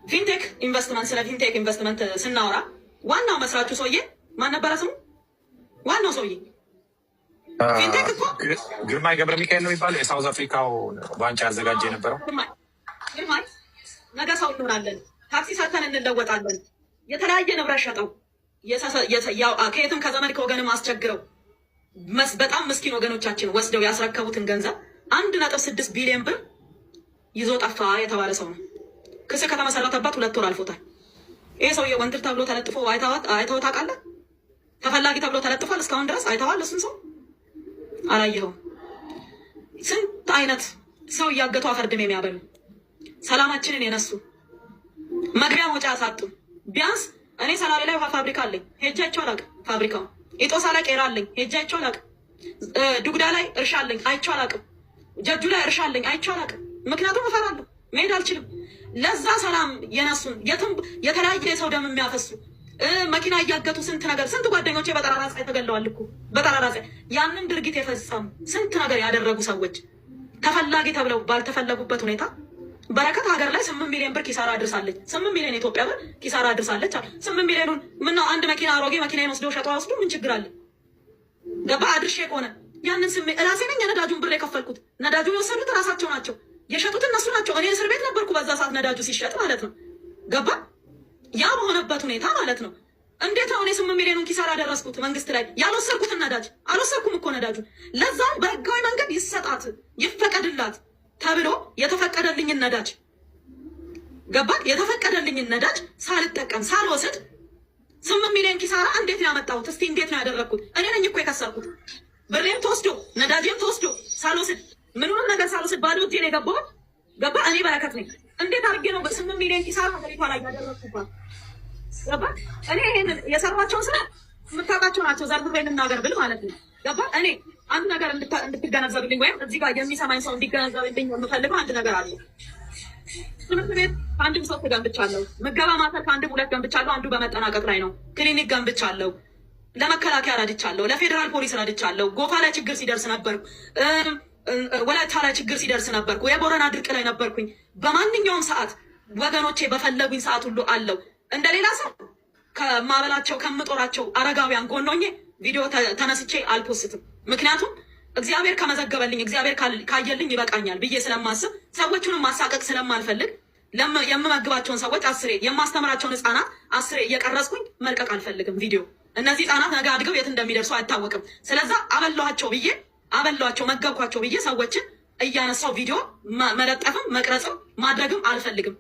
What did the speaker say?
ፊንቴክ ኢንቨስትመንት ስለ ፊንቴክ ኢንቨስትመንት ስናወራ ዋናው መስራቹ ሰውዬ ማን ነበረ ስሙ? ዋናው ሰውዬ ፊንቴክ እኮ ግርማይ ገብረ ሚካኤል ነው የሚባለው የሳውዝ አፍሪካው ዋንጫ ያዘጋጀ የነበረው። ግርማይ ነገ ሰው እንሆናለን፣ ታክሲ ሰርተን እንለወጣለን፣ የተለያየ ንብረት ሸጠው ከየትም ከዘመድ ከወገንም አስቸግረው በጣም ምስኪን ወገኖቻችን ወስደው ያስረከቡትን ገንዘብ 1.6 ቢሊዮን ብር ይዞ ጠፋ የተባለ ሰው ነው። ክስ ከተመሰረተበት 2 ወር አልፎታል። ይሄ ሰውዬ ወንድር ተብሎ ተለጥፎ አይተኸው ታውቃለህ? ተፈላጊ ተብሎ ተለጥፏል። እስካሁን ድረስ አይተዋል? እሱን ሰው አላየኸውም? ስንት አይነት ሰው እያገቱ አፈርድም የሚያበሉ ሰላማችንን የነሱ መግቢያ መውጫ ያሳጡ። ቢያንስ እኔ ሰላሌ ላይ ውሃ ፋብሪካ አለኝ፣ ሄጄ አይቼው አላውቅም። ፋብሪካው ኢጦሳ ላይ ቄራ አለኝ፣ ሄጄ አይቼው አላውቅም። ዱጉዳ ላይ እርሻ አለኝ፣ አይቼው አላውቅም። ጀጁ ላይ እርሻ አለኝ፣ አይቼው አላውቅም። ምክንያቱም እፈራለሁ፣ መሄድ አልችልም። ለዛ ሰላም የነሱን የተለያየ የሰው ደም የሚያፈሱ መኪና እያገቱ ስንት ጓደኞቼ በጠራራ ፀሐይ ተገለዋል እኮ በጠራራ ፀሐይ። ያንን ድርጊት የፈጸሙ ስንት ነገር ያደረጉ ሰዎች ተፈላጊ ተብለው ባልተፈለጉበት ሁኔታ በረከት ሀገር ላይ 8 ሚሊዮን ብር ኪሳራ አድርሳለች። 8 ሚሊዮን ኢትዮጵያ ብር ኪሳራ አድርሳለች አለ። 8 ሚሊዮኑን ምነው አንድ መኪና አሮጌ መኪናን ወስዶ ሸጠው ወስዶ ምን ችግር አለ? ገባ አድርሼ ከሆነ ያንን ራሴ ነኝ የነዳጁን ብር የከፈልኩት። ነዳጁን የወሰዱት ራሳቸው ናቸው፣ የሸጡት እነሱ ናቸው። እኔ እስር ቤት ነበርኩ በዛ ሰዓት ነዳጁ ሲሸጥ ማለት ነው። ገባ ያ በሆነበት ሁኔታ ማለት ነው። እንዴት ነው እኔ 8 ሚሊዮኑን ኪሳራ ያደረስኩት መንግስት ላይ? ያልወሰድኩትን ነዳጅ አልወሰድኩም እኮ ነዳጁ። ለዛም በህጋዊ መንገድ ይሰጣት ይፈቀድላት ተብሎ የተፈቀደልኝን ነዳጅ ገባ የተፈቀደልኝን ነዳጅ ሳልጠቀም ሳልወስድ 8 ሚሊዮን ኪሳራ እንዴት ነው ያመጣሁት? እስቲ እንዴት ነው ያደረግኩት? እኔ ነኝ እኮ የከሰርኩት። ብሬም ተወስዶ ነዳጅም ተወስዶ ሳልወስድ ምንም ነገር ሳልወስድ ባዶ እጄን የገባሁት ገባ። እኔ በረከት ነኝ። እንዴት አድርጌ ነው በ8 ሚሊዮን ኪሳራ ሀገሪቷ ላይ ያደረግኩባት? ገባ እኔ ይሄንን የሰሯቸውን ስራ የምታውቃቸው ናቸው። ዘርዝሬ ልናገር ብል ማለት ነው። ገባ እኔ አንድ ነገር እንድትገነዘብልኝ ወይም እዚህ ጋር የሚሰማኝ ሰው እንዲገነዘብልኝ የምፈልገው አንድ ነገር አለ። ትምህርት ቤት ከአንድም ሰው ገንብቻለሁ። ምገባ ማዕከል ከአንድም 2 ገንብቻለሁ። አንዱ በመጠናቀቅ ላይ ነው። ክሊኒክ ገንብቻለሁ። ለመከላከያ ረድቻለሁ። ለፌዴራል ፖሊስ ረድቻለሁ። ጎፋ ላይ ችግር ሲደርስ ነበርኩ። ወላይታ ላይ ችግር ሲደርስ ነበርኩ። የቦረና ድርቅ ላይ ነበርኩኝ። በማንኛውም ሰዓት ወገኖቼ በፈለጉኝ ሰዓት ሁሉ አለው። እንደሌላ ሰው ከማበላቸው ከምጦራቸው አረጋውያን ጎኖኜ ቪዲዮ ተነስቼ አልፖስትም። ምክንያቱም እግዚአብሔር ከመዘገበልኝ እግዚአብሔር ካየልኝ ይበቃኛል ብዬ ስለማስብ ሰዎቹንም ማሳቀቅ ስለማልፈልግ የምመግባቸውን ሰዎች 10 የማስተምራቸውን ህፃናት 10 እየቀረጽኩኝ መልቀቅ አልፈልግም ቪዲዮ። እነዚህ ህፃናት ነገ አድገው የት እንደሚደርሱ አይታወቅም። ስለዛ አበላቸው መገብኳቸው ብዬ ሰዎችን እያነሳው ቪዲዮ መለጠፍም መቅረጽም ማድረግም አልፈልግም።